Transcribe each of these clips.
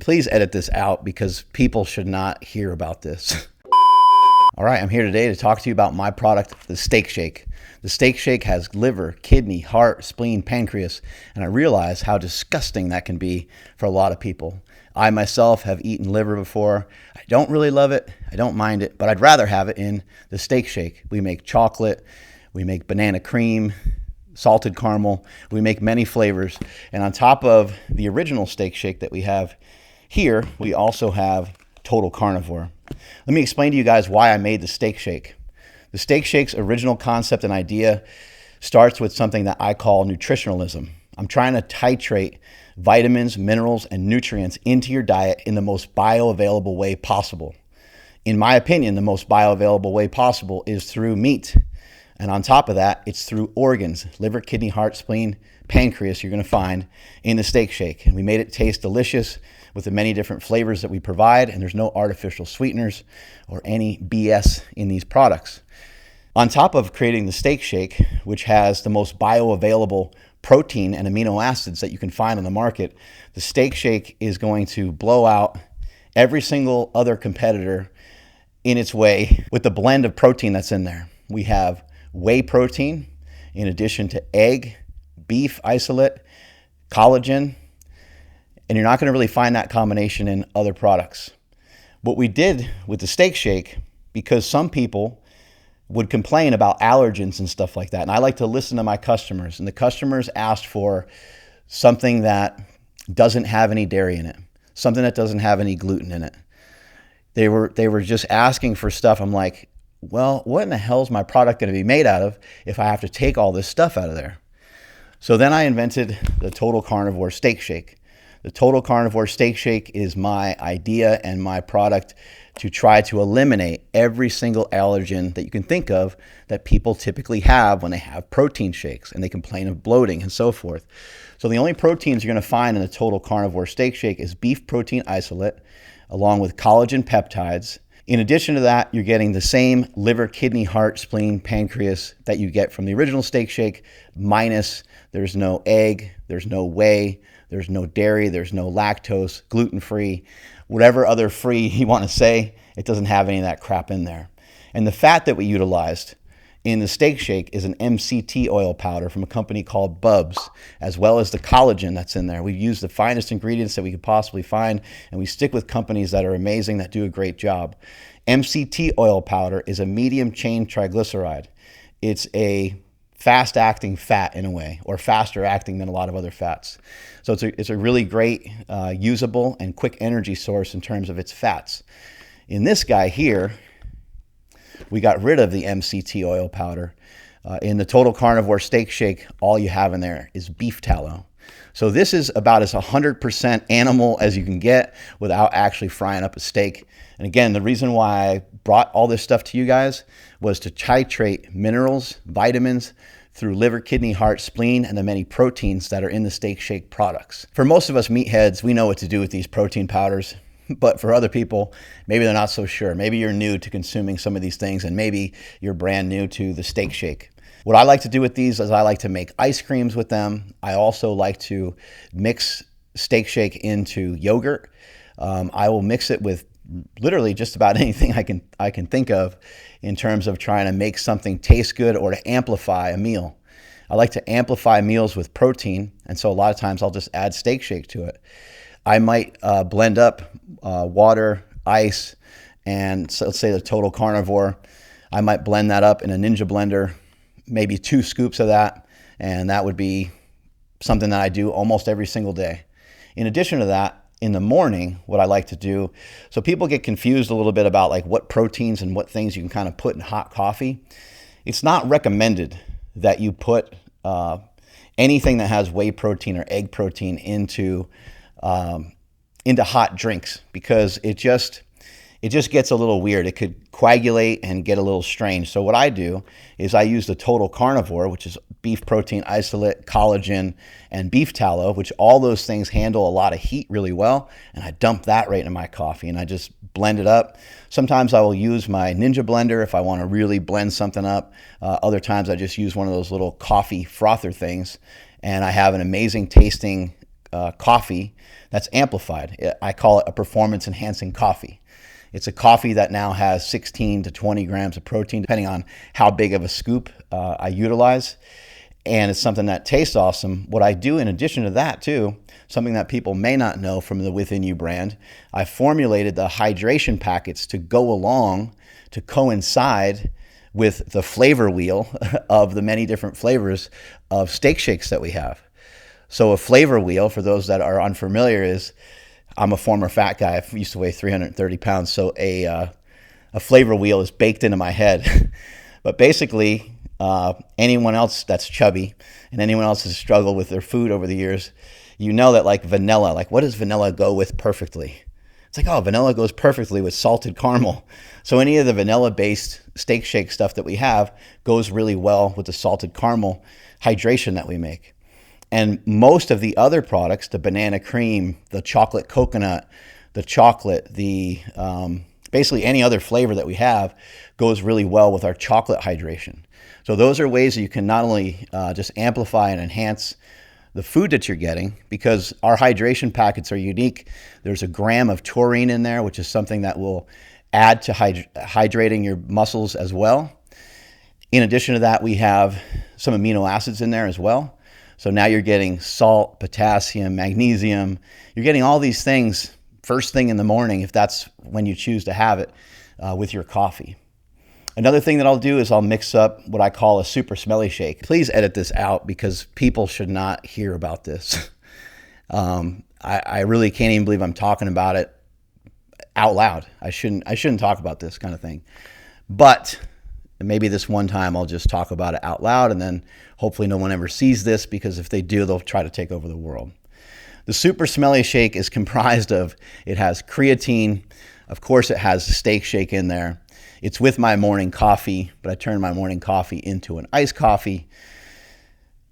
Please edit this out because people should not hear about this. All right, I'm here today to talk to you about my product, the Steak Shake. The Steak Shake has liver, kidney, heart, spleen, pancreas, and I realize how disgusting that can be for a lot of people. I myself have eaten liver before. I don't really love it. I don't mind it, but I'd rather have it in the Steak Shake. We make chocolate, we make banana cream, salted caramel, we make many flavors. And on top of the original Steak Shake that we have here, we also have Total Carnivore. Let me explain to you guys why I made the Steak Shake. The Steak Shake's original concept and idea starts with something that I call nutritionalism. I'm trying to titrate vitamins, minerals, and nutrients into your diet in the most bioavailable way possible. In my opinion, the most bioavailable way possible is through meat. And on top of that, it's through organs, liver, kidney, heart, spleen, pancreas you're going to find in the Steak Shake. And we made it taste delicious with the many different flavors that we provide, and there's no artificial sweeteners or any BS in these products. On top of creating the Steak Shake, which has the most bioavailable protein and amino acids that you can find on the market, the Steak Shake is going to blow out every single other competitor in its way with the blend of protein that's in there. We have whey protein in addition to egg, beef isolate, collagen, and you're not going to really find that combination in other products. What we did with the Steak Shake, because some people would complain about allergens and stuff like that, and I like to listen to my customers, and the customers asked for something that doesn't have any dairy in it, something that doesn't have any gluten in it. They were just asking for stuff. I'm like, well, what in the hell is my product going to be made out of if I have to take all this stuff out of there? So then I invented the Total Carnivore Steak Shake. The Total Carnivore Steak Shake is my idea and my product to try to eliminate every single allergen that you can think of that people typically have when they have protein shakes and they complain of bloating and so forth. So the only proteins you're going to find in the Total Carnivore Steak Shake is beef protein isolate along with collagen peptides. In addition to that, you're getting the same liver, kidney, heart, spleen, pancreas that you get from the original Steak Shake, minus there's no egg, there's no whey, there's no dairy, there's no lactose, gluten-free, whatever other free you want to say, it doesn't have any of that crap in there. And the fat that we utilized in the Steak Shake is an MCT oil powder from a company called Bubs, as well as the collagen that's in there. We use the finest ingredients that we could possibly find, and we stick with companies that are amazing, that do a great job. MCT oil powder is a medium chain triglyceride. It's a fast-acting fat in a way, or faster acting than a lot of other fats. So it's a really great, usable, and quick energy source in terms of its fats. In this guy here, we got rid of the MCT oil powder. In the Total Carnivore Steak Shake, all you have in there is beef tallow. So this is about as 100% animal as you can get without actually frying up a steak. And again, the reason why I brought all this stuff to you guys was to titrate minerals, vitamins, through liver, kidney, heart, spleen, and the many proteins that are in the Steak Shake products. For most of us meatheads, we know what to do with these protein powders. But for other people, maybe they're not so sure. Maybe you're new to consuming some of these things, and maybe you're brand new to the Steak Shake. What I like to do with these is I like to make ice creams with them. I also like to mix Steak Shake into yogurt. I will mix it with literally just about anything I can think of in terms of trying to make something taste good or to amplify a meal. I like to amplify meals with protein, and so a lot of times I'll just add Steak Shake to it. I might blend up water, ice, and so let's say the Total Carnivore. I might blend that up in a Ninja blender, maybe 2 scoops of that, and that would be something that I do almost every single day. In addition to that, in the morning, what I like to do, so people get confused a little bit about like what proteins and what things you can kind of put in hot coffee. It's not recommended that you put anything that has whey protein or egg protein into hot drinks, because it just gets a little weird. It could coagulate and get a little strange. So what I do is I use the Total Carnivore, which is beef protein isolate, collagen, and beef tallow, which all those things handle a lot of heat really well. And I dump that right into my coffee and I just blend it up. Sometimes I will use my Ninja blender if I want to really blend something up. Other times I just use one of those little coffee frother things, and I have an amazing tasting coffee that's amplified. I call it a performance enhancing coffee. It's a coffee that now has 16 to 20 grams of protein, depending on how big of a scoop I utilize. And it's something that tastes awesome. What I do in addition to that too, something that people may not know from the Within You brand, I formulated the hydration packets to go along, to coincide with the flavor wheel of the many different flavors of steak shakes that we have. So a flavor wheel, for those that are unfamiliar, is, I'm a former fat guy. I used to weigh 330 pounds. So a flavor wheel is baked into my head. But basically, anyone else that's chubby and anyone else has struggled with their food over the years, you know that like vanilla, like what does vanilla go with perfectly? It's like, oh, vanilla goes perfectly with salted caramel. So any of the vanilla-based steak shake stuff that we have goes really well with the salted caramel hydration that we make. And most of the other products, the banana cream, the chocolate coconut, the chocolate, the basically any other flavor that we have goes really well with our chocolate hydration. So those are ways that you can not only just amplify and enhance the food that you're getting, because our hydration packets are unique. There's a gram of taurine in there, which is something that will add to hydrating your muscles as well. In addition to that, we have some amino acids in there as well. So now you're getting salt, potassium, magnesium. You're getting all these things first thing in the morning, if that's when you choose to have it with your coffee. Another thing that I'll do is I'll mix up what I call a super smelly shake. Please edit this out because people should not hear about this. I really can't even believe I'm talking about it out loud. I shouldn't talk about this kind of thing. But maybe this one time I'll just talk about it out loud, and then hopefully no one ever sees this, because if they do, they'll try to take over the world. The super smelly shake is comprised of, it has creatine. Of course, it has steak shake in there. It's with my morning coffee, but I turn my morning coffee into an iced coffee.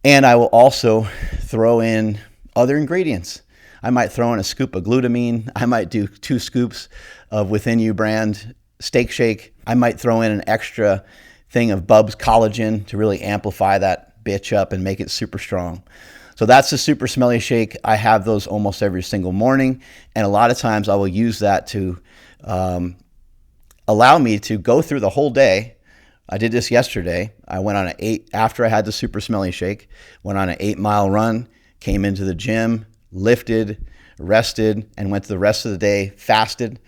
And I will also throw in other ingredients. I might throw in a scoop of glutamine. I might do 2 scoops of Within You brand steak shake. I might throw in an extra thing of Bub's collagen to really amplify that bitch up and make it super strong. So that's the super smelly shake. I have those almost every single morning. And a lot of times I will use that to allow me to go through the whole day. I did this yesterday. I went on after I had the super smelly shake, went on an 8-mile run, came into the gym, lifted, rested, and went to the rest of the day, fasted.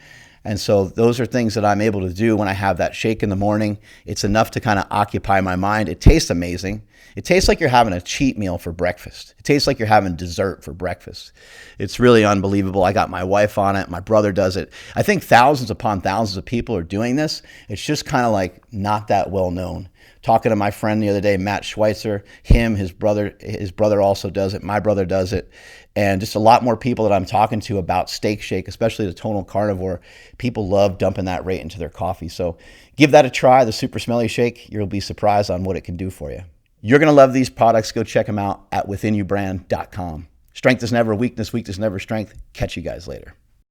And so those are things that I'm able to do when I have that shake in the morning. It's enough to kind of occupy my mind. It tastes amazing. It tastes like you're having a cheat meal for breakfast. It tastes like you're having dessert for breakfast. It's really unbelievable. I got my wife on it. My brother does it. I think thousands upon thousands of people are doing this. It's just kind of like not that well known. Talking to my friend the other day, Matt Schweitzer, his brother also does it. My brother does it. And just a lot more people that I'm talking to about steak shake, especially the tonal carnivore. People love dumping that right into their coffee. So give that a try, the super smelly shake. You'll be surprised on what it can do for you. You're going to love these products. Go check them out at withinyoubrand.com. Strength is never weakness. Weakness never strength. Catch you guys later.